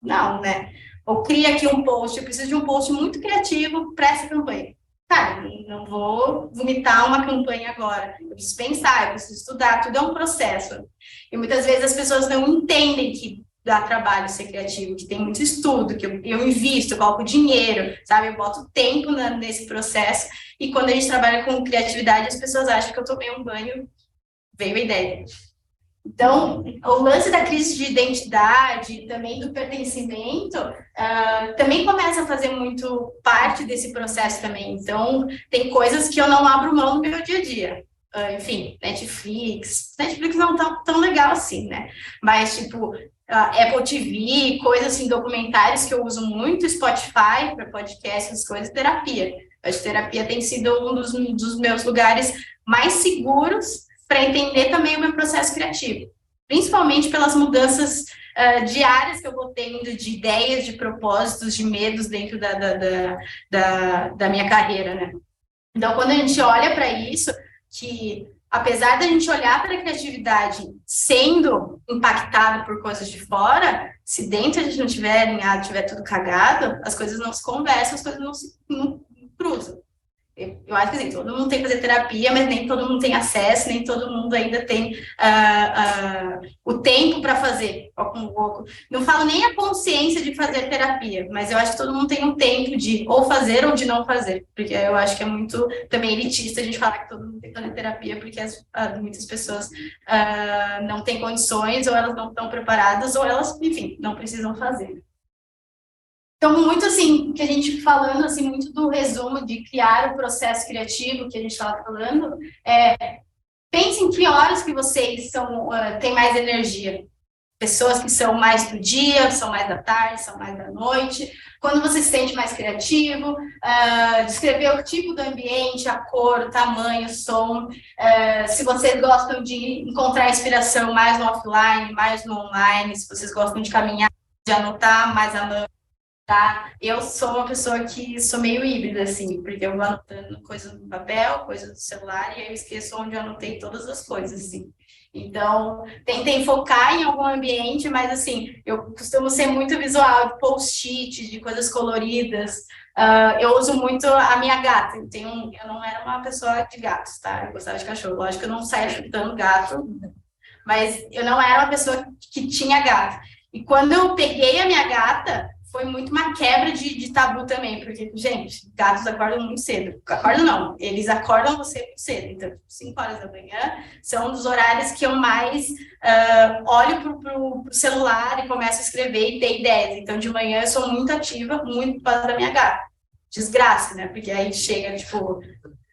Não, né? Ou cria aqui um post, eu preciso de um post muito criativo para essa campanha. Cara, não vou vomitar uma campanha agora. Eu preciso pensar, eu preciso estudar, tudo é um processo. E muitas vezes as pessoas não entendem que dá trabalho ser criativo, que tem muito estudo, que eu invisto, eu coloco dinheiro, sabe? Eu boto tempo nesse processo. E quando a gente trabalha com criatividade, as pessoas acham que eu tomei um banho, veio a ideia. Então, o lance da crise de identidade, também do pertencimento, também começa a fazer muito parte desse processo também. Então, tem coisas que eu não abro mão no meu dia a dia. Enfim, Netflix não tão legal assim, né? Mas, tipo, Apple TV, coisas assim, documentários que eu uso muito, Spotify para podcast, essas coisas, terapia. Acho que terapia tem sido um dos meus lugares mais seguros para entender também o meu processo criativo, principalmente pelas mudanças diárias que eu vou tendo de ideias, de propósitos, de medos dentro da minha carreira, né? Então, quando a gente olha para isso, que apesar da gente olhar para a criatividade sendo impactado por coisas de fora, se dentro a gente não tiver alinhado, tiver tudo cagado, as coisas não se conversam, as coisas não cruzam. Eu acho que assim, todo mundo tem que fazer terapia, mas nem todo mundo tem acesso, nem todo mundo ainda tem o tempo para fazer. Não falo nem a consciência de fazer terapia, mas eu acho que todo mundo tem um tempo de ou fazer ou de não fazer, porque eu acho que é muito também elitista a gente falar que todo mundo tem que fazer terapia, porque muitas pessoas não têm condições, ou elas não estão preparadas, ou elas, enfim, não precisam fazer. Então, muito assim, que a gente falando assim, muito do resumo de criar o processo criativo que a gente estava falando, pense em que horas que vocês têm mais energia. Pessoas que são mais do dia, são mais da tarde, são mais da noite. Quando você se sente mais criativo, descrever o tipo do ambiente, a cor, o tamanho, o som. Se vocês gostam de encontrar inspiração mais no offline, mais no online, se vocês gostam de caminhar, de anotar mais a mão. Tá? Eu sou uma pessoa que sou meio híbrida, assim, porque eu vou anotando coisas no papel, coisas no celular, e aí eu esqueço onde eu anotei todas as coisas, assim. Então, tentei focar em algum ambiente, mas, assim, eu costumo ser muito visual, de post-it, de coisas coloridas. Eu uso muito a minha gata. Eu não era uma pessoa de gatos, tá? Eu gostava de cachorro. Lógico que eu não saía chutando gato, mas eu não era uma pessoa que tinha gato. E quando eu peguei a minha gata, foi muito uma quebra de tabu também, porque, gente, gatos acordam muito cedo. Acordam não, eles acordam você muito cedo. Então, 5 horas da manhã são um dos horários que eu mais olho pro celular e começo a escrever e ter ideias. Então, de manhã eu sou muito ativa, muito por causa da minha gata. Desgraça, né? Porque aí chega, tipo,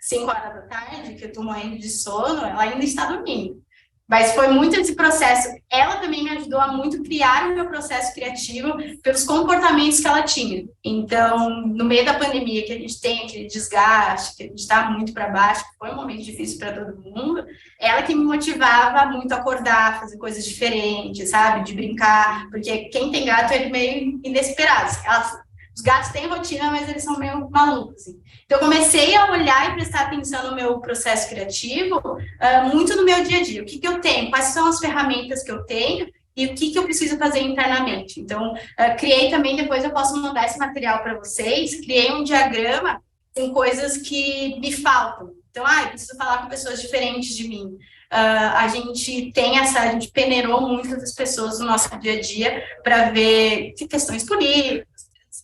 5 horas da tarde, que eu tô morrendo de sono, ela ainda está dormindo. Mas foi muito esse processo. Ela também me ajudou a muito criar o meu processo criativo pelos comportamentos que ela tinha. Então, no meio da pandemia, que a gente tem aquele desgaste, que a gente está muito para baixo, que foi um momento difícil para todo mundo, ela que me motivava muito a acordar, fazer coisas diferentes, sabe? De brincar, porque quem tem gato é meio inesperado. Os gatos têm rotina, mas eles são meio malucos, assim. Então, eu comecei a olhar e prestar atenção no meu processo criativo, muito no meu dia a dia. O que eu tenho? Quais são as ferramentas que eu tenho? E o que eu preciso fazer internamente? Então, criei também, depois eu posso mandar esse material para vocês, criei um diagrama com coisas que me faltam. Então, eu preciso falar com pessoas diferentes de mim. A gente peneirou muitas pessoas no nosso dia a dia para ver questões políticas,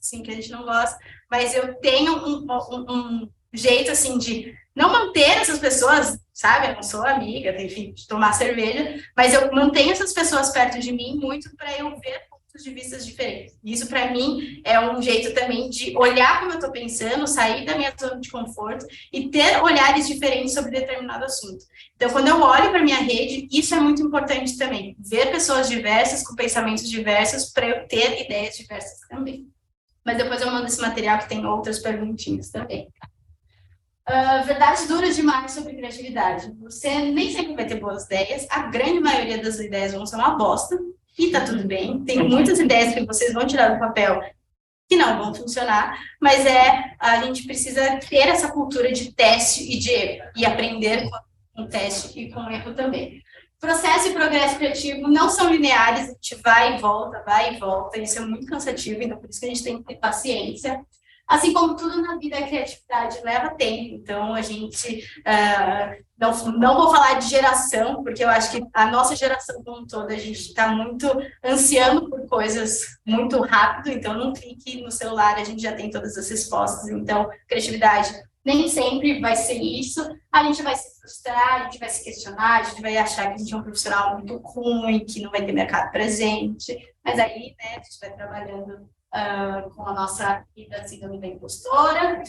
assim, que a gente não gosta, mas eu tenho um jeito, assim, de não manter essas pessoas, sabe, eu não sou amiga, enfim, de tomar cerveja, mas eu mantenho essas pessoas perto de mim muito para eu ver pontos pontos de vista diferentes. Isso, para mim, é um jeito também de olhar como eu estou pensando, sair da minha zona de conforto e ter olhares diferentes sobre determinado assunto. Então, quando eu olho para a minha rede, isso é muito importante também. Ver pessoas diversas, com pensamentos diversos, para eu ter ideias diversas também. Mas depois eu mando esse material que tem outras perguntinhas também. Verdades duras demais sobre criatividade. Você nem sempre vai ter boas ideias, a grande maioria das ideias vão ser uma bosta, e tá tudo bem. Tem muitas ideias que vocês vão tirar do papel que não vão funcionar, mas a gente precisa ter essa cultura de teste e de erro, e aprender com teste e com erro também. Processo e progresso criativo não são lineares, a gente vai e volta, isso é muito cansativo, então por isso que a gente tem que ter paciência. Assim como tudo na vida, a criatividade leva tempo, então a gente, não vou falar de geração, porque eu acho que a nossa geração como um todo, a gente está muito ansiando por coisas muito rápido, então num clique no celular a gente já tem todas as respostas, então criatividade nem sempre vai ser isso, a gente vai se frustrar, a gente vai se questionar, a gente vai achar que a gente é um profissional muito ruim, que não vai ter mercado presente, mas aí, né, a gente vai trabalhando com a nossa vida síndrome da impostora.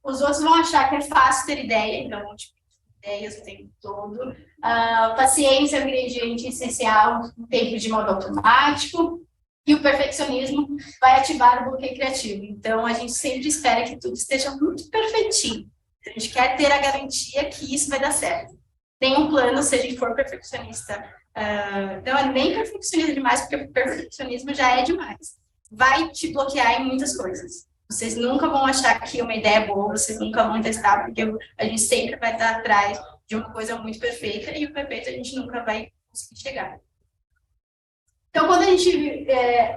Os outros vão achar que é fácil ter ideia, então, tipo, ideias o tempo todo. Paciência é um ingrediente essencial no tempo de modo automático. E o perfeccionismo vai ativar o bloqueio criativo. Então, a gente sempre espera que tudo esteja muito perfeitinho. A gente quer ter a garantia que isso vai dar certo. Tem um plano, se a gente for perfeccionista. Não é nem perfeccionista demais, porque o perfeccionismo já é demais. Vai te bloquear em muitas coisas. Vocês nunca vão achar que uma ideia é boa, vocês nunca vão testar, porque a gente sempre vai estar atrás de uma coisa muito perfeita, e o perfeito a gente nunca vai conseguir chegar. Então, quando a gente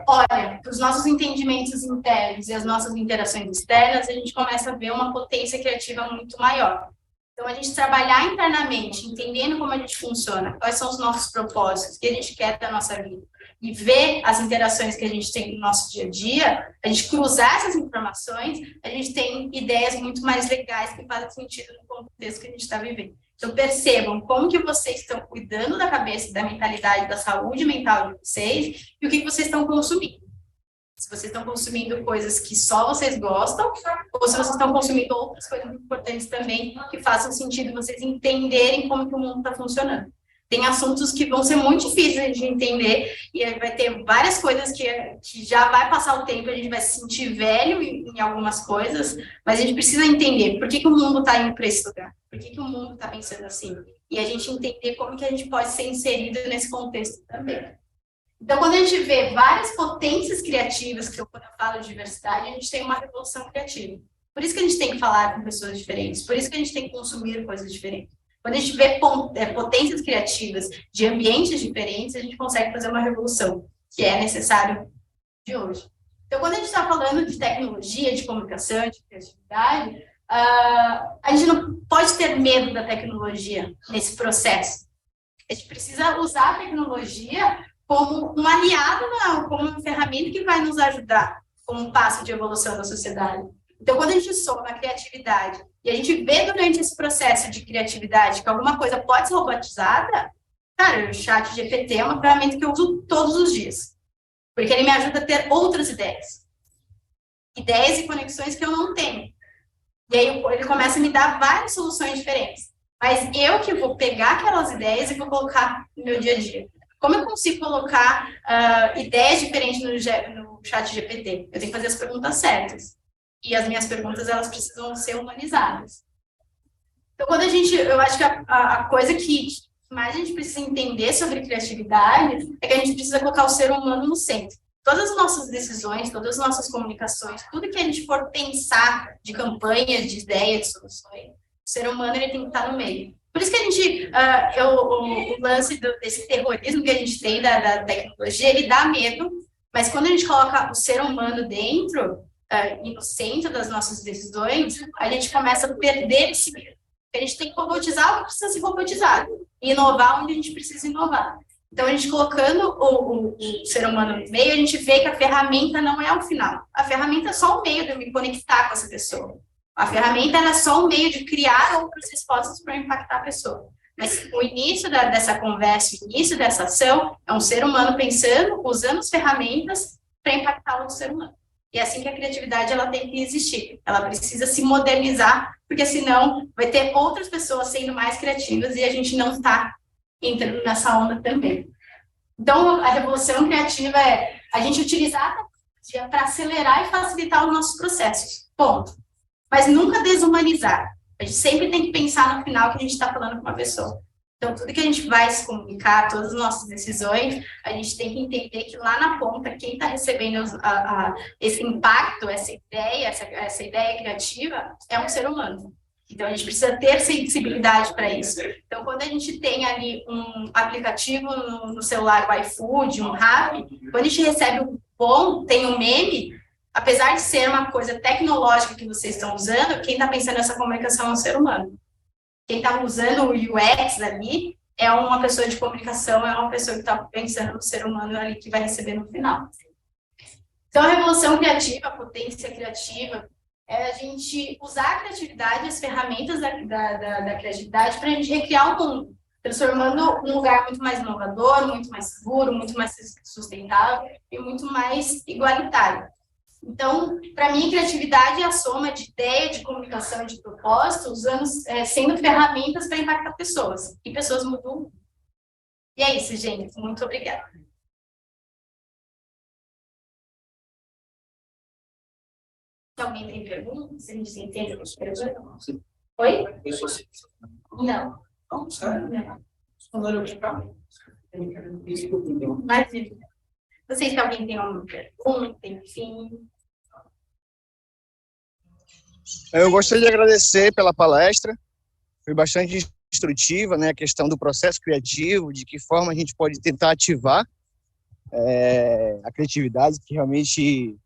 olha para os nossos entendimentos internos e as nossas interações externas, a gente começa a ver uma potência criativa muito maior. Então, a gente trabalhar internamente, entendendo como a gente funciona, quais são os nossos propósitos, o que a gente quer da nossa vida, e ver as interações que a gente tem no nosso dia a dia, a gente cruzar essas informações, a gente tem ideias muito mais legais que fazem sentido no contexto que a gente está vivendo. Então, percebam como que vocês estão cuidando da cabeça, da mentalidade, da saúde mental de vocês e o que vocês estão consumindo. Se vocês estão consumindo coisas que só vocês gostam, ou se vocês estão consumindo outras coisas importantes também que façam sentido vocês entenderem como que o mundo está funcionando. Tem assuntos que vão ser muito difíceis de entender e aí vai ter várias coisas que já vai passar o tempo, a gente vai se sentir velho em algumas coisas, mas a gente precisa entender por que o mundo está indo para esse lugar, por que o mundo está pensando assim, e a gente entender como que a gente pode ser inserido nesse contexto também. Então, quando a gente vê várias potências criativas, quando eu falo de diversidade, a gente tem uma revolução criativa. Por isso que a gente tem que falar com pessoas diferentes, por isso que a gente tem que consumir coisas diferentes. Quando a gente vê potências criativas de ambientes diferentes, a gente consegue fazer uma revolução, que é necessário de hoje. Então, quando a gente está falando de tecnologia, de comunicação, de criatividade, a gente não pode ter medo da tecnologia nesse processo. A gente precisa usar a tecnologia como um aliado, não, como uma ferramenta que vai nos ajudar como um passo de evolução da sociedade. Então, quando a gente soma a criatividade e a gente vê durante esse processo de criatividade que alguma coisa pode ser robotizada, cara, o ChatGPT é uma ferramenta que eu uso todos os dias, porque ele me ajuda a ter outras ideias. Ideias e conexões que eu não tenho. E aí ele começa a me dar várias soluções diferentes. Mas eu que vou pegar aquelas ideias e vou colocar no meu dia a dia. Como eu consigo colocar ideias diferentes no ChatGPT? Eu tenho que fazer as perguntas certas. E as minhas perguntas, elas precisam ser humanizadas. Então, eu acho que a coisa que mais a gente precisa entender sobre criatividade é que a gente precisa colocar o ser humano no centro. Todas as nossas decisões, todas as nossas comunicações, tudo que a gente for pensar de campanhas, de ideias, de soluções, o ser humano ele tem que estar no meio. Por isso que a gente, o lance desse terrorismo que a gente tem da tecnologia, ele dá medo, mas quando a gente coloca o ser humano dentro e no centro das nossas decisões, a gente começa a perder esse medo. A gente tem que robotizar o que precisa ser robotizado e inovar onde a gente precisa inovar. Então, a gente colocando o ser humano no meio, a gente vê que a ferramenta não é o final. A ferramenta é só o meio de eu me conectar com essa pessoa. A ferramenta é só um meio de criar outras respostas para impactar a pessoa. Mas o início dessa conversa, o início dessa ação, é um ser humano pensando, usando as ferramentas para impactar o outro ser humano. E é assim que a criatividade ela tem que existir. Ela precisa se modernizar, porque senão vai ter outras pessoas sendo mais criativas e a gente não está entrando nessa onda também. Então, a revolução criativa é a gente utilizar a tecnologia para acelerar e facilitar os nossos processos. Ponto. Mas nunca desumanizar. A gente sempre tem que pensar no final que a gente está falando com uma pessoa. Então, tudo que a gente vai se comunicar, todas as nossas decisões, a gente tem que entender que lá na ponta, quem está recebendo esse impacto, essa ideia criativa, é um ser humano. Então, a gente precisa ter sensibilidade para isso. Então, quando a gente tem ali um aplicativo no celular, o iFood, um Rappi, quando a gente recebe um cupom, tem um meme, apesar de ser uma coisa tecnológica que vocês estão usando, quem está pensando nessa comunicação é um ser humano. Quem está usando o UX ali é uma pessoa de comunicação, é uma pessoa que está pensando no ser humano ali que vai receber no final. Então, a revolução criativa, a potência criativa, é a gente usar a criatividade, as ferramentas da criatividade para a gente recriar o mundo, transformando um lugar muito mais inovador, muito mais seguro, muito mais sustentável e muito mais igualitário. Então, para mim, criatividade é a soma de ideia, de comunicação e de propósito, sendo ferramentas para impactar pessoas. E pessoas mudam. E é isso, gente. Muito obrigada. Se alguém tem perguntas, se a gente entende as perguntas. Oi? Não. Não, sério? Não. Mas, não sei se alguém tem alguma pergunta, enfim. Eu gostaria de agradecer pela palestra, foi bastante instrutiva, né, a questão do processo criativo, de que forma a gente pode tentar ativar a criatividade, que realmente,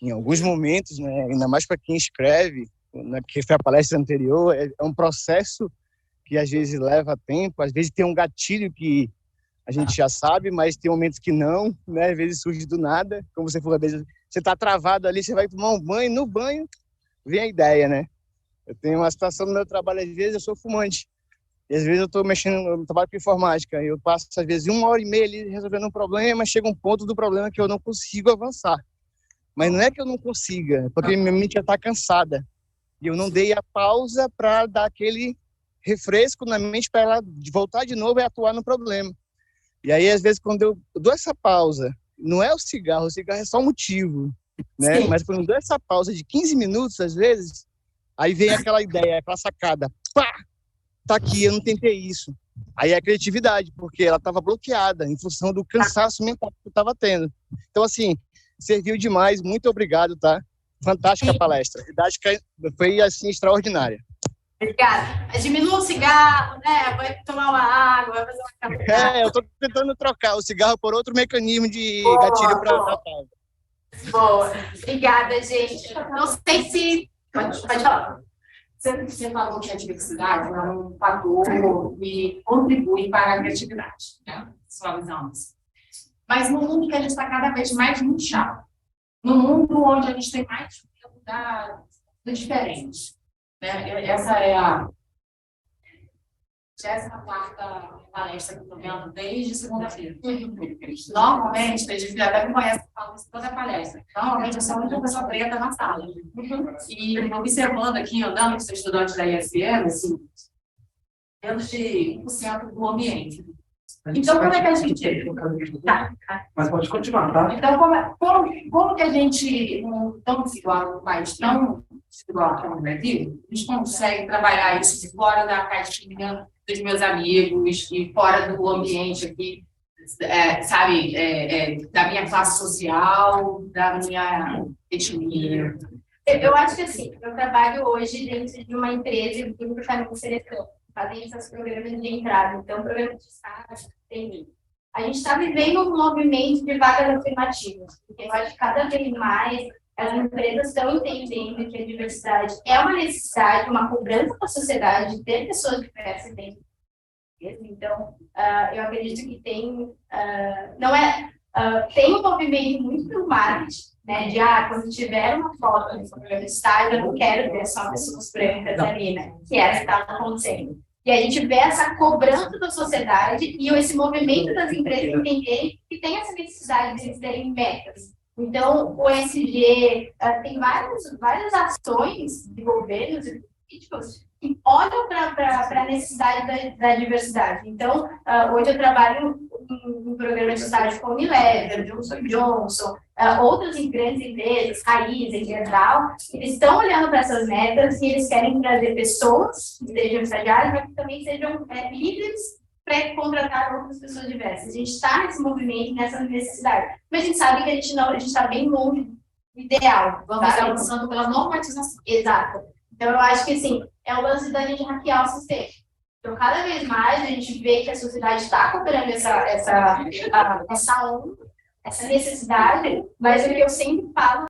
em alguns momentos, né, ainda mais para quem escreve, né, porque foi a palestra anterior, é um processo que às vezes leva tempo, às vezes tem um gatilho que a gente já sabe, mas tem momentos que não, né, às vezes surge do nada, como você falou, às vezes você está travado ali, você vai tomar um banho, no banho vem a ideia, né? Eu tenho uma situação no meu trabalho, às vezes eu sou fumante, e às vezes eu estou mexendo, eu trabalho com informática, e eu passo às vezes 1h30 ali resolvendo um problema, mas chega um ponto do problema que eu não consigo avançar. Mas não é que eu não consiga, é porque minha mente já está cansada, e eu não dei a pausa para dar aquele refresco na mente para ela voltar de novo e atuar no problema. E aí, às vezes, quando eu dou essa pausa, não é o cigarro é só um motivo, né? Sim. Mas quando eu dou essa pausa de 15 minutos, às vezes, aí vem aquela ideia, aquela sacada, pá, tá aqui, eu não tentei isso. Aí é a criatividade, porque ela estava bloqueada em função do cansaço mental que eu estava tendo. Então, assim, serviu demais, muito obrigado, tá? Fantástica a palestra, didática foi, assim, extraordinária. Obrigada. Diminua o cigarro, né? Vai tomar uma água, vai fazer uma caminhada. Eu estou tentando trocar o cigarro por outro mecanismo de gatilho para a pausa. Boa. Obrigada, gente. Não sei se... Pode falar. Você falou que a diversidade é um fator que contribui para a criatividade, né? Suavizamos. Mas no mundo que a gente está cada vez mais nichado, no mundo onde a gente tem mais do diferente, né? Essa é a 14ª palestra que eu estou vendo desde segunda-feira. Normalmente, a gente já até me conhece, eu falo isso toda a palestra. Normalmente, eu sou a única pessoa preta na sala. E observando aqui, andando com os estudantes da IFM, assim, menos de 1% do ambiente. Então, como é que a gente... Tá. Mas pode continuar, tá? Então, como que a gente, tão desigual no país, tão desigual aqui no Brasil, a gente consegue trabalhar isso fora da caixinha dos meus amigos e fora do ambiente aqui, da minha classe social, da minha etnia? Eu acho que, assim, eu trabalho hoje dentro de uma empresa do Grupo Caminho Seleção, fazendo esses programas de entrada. Então, programa de estágio, tem. A gente está vivendo um movimento de vagas afirmativas, porque eu acho que cada vez mais as empresas estão entendendo que a diversidade é uma necessidade, uma cobrança da sociedade, ter pessoas diversas dentro da empresa. Então, eu acredito que tem, tem um movimento muito do marketing, né, de, quando tiver uma foto no programa de estágio, eu não quero ver só pessoas brancas ali, né, que era o que estava acontecendo. E a gente vê essa cobrança da sociedade e esse movimento das empresas entenderem que tem essa necessidade de eles terem metas. Então, o ESG tem várias ações de governos e políticos que olham para a necessidade da diversidade. Então, hoje eu trabalho em programa de estágio com a Unilever, Johnson Johnson, outras grandes empresas, Raízen, Gerdau, eles estão olhando para essas metas e eles querem trazer pessoas que sejam estagiários, mas que também sejam líderes para contratar outras pessoas diversas. A gente está nesse movimento, nessa necessidade, mas a gente sabe que a gente está bem longe do ideal. Vamos avançando pela normatização. Exato. Então, eu acho que, assim, é o lance da gente hackear o sistema. Então, cada vez mais a gente vê que a sociedade está cooperando essa onda, essa necessidade, mas o que eu sempre falo